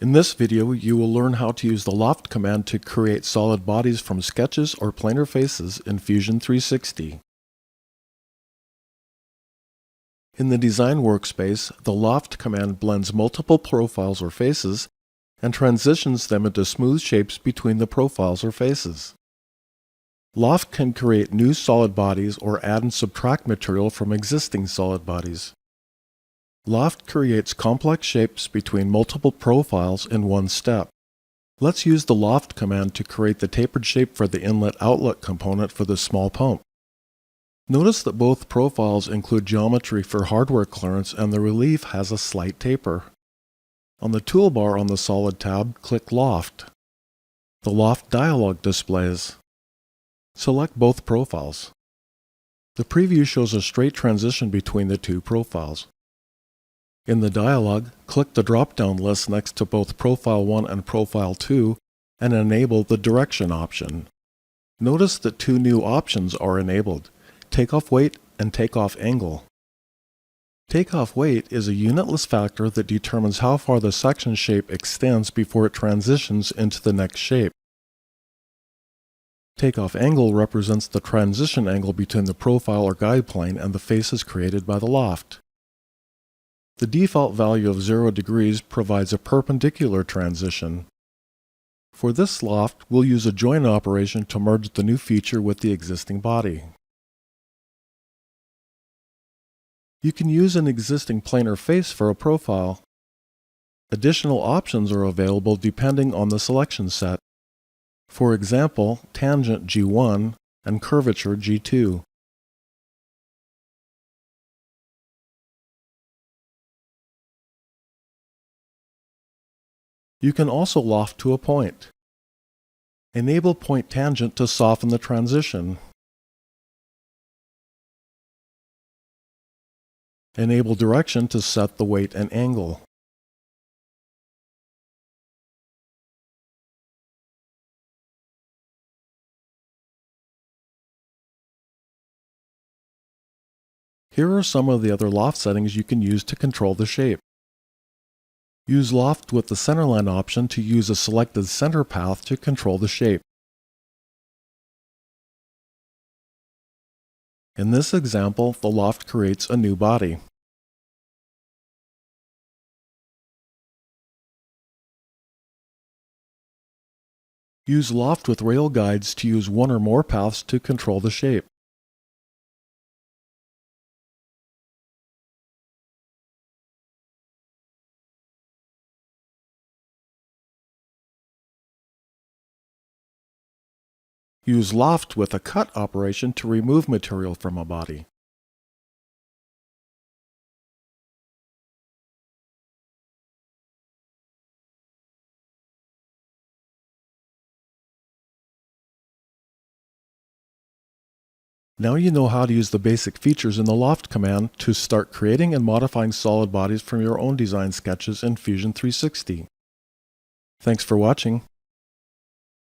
In this video, you will learn how to use the Loft command to create solid bodies from sketches or planar faces in Fusion 360. In the Design workspace, the Loft command blends multiple profiles or faces and transitions them into smooth shapes between the profiles or faces. Loft can create new solid bodies or add and subtract material from existing solid bodies. Loft creates complex shapes between multiple profiles in one step. Let's use the Loft command to create the tapered shape for the inlet-outlet component for this small pump. Notice that both profiles include geometry for hardware clearance and the relief has a slight taper. On the toolbar on the Solid tab, click Loft. The Loft dialog displays. Select both profiles. The preview shows a straight transition between the two profiles. In the dialog, click the drop-down list next to both Profile 1 and Profile 2 and enable the Direction option. Notice that two new options are enabled: Takeoff Weight and Takeoff Angle. Takeoff weight is a unitless factor that determines how far the section shape extends before it transitions into the next shape. Takeoff angle represents the transition angle between the profile or guide plane and the faces created by the Loft. The default value of 0 degrees provides a perpendicular transition. For this Loft, we'll use a join operation to merge the new feature with the existing body. You can use an existing planar face for a profile. Additional options are available depending on the selection set. For example, tangent G1 and curvature G2. You can also loft to a point. Enable point tangent to soften the transition. Enable direction to set the weight and angle. Here are some of the other Loft settings you can use to control the shape. Use Loft with the centerline option to use a selected center path to control the shape. In this example, the Loft creates a new body. Use Loft with rail guides to use one or more paths to control the shape. Use Loft with a cut operation to remove material from a body. Now you know how to use the basic features in the Loft command to start creating and modifying solid bodies from your own design sketches in Fusion 360. Thanks for watching.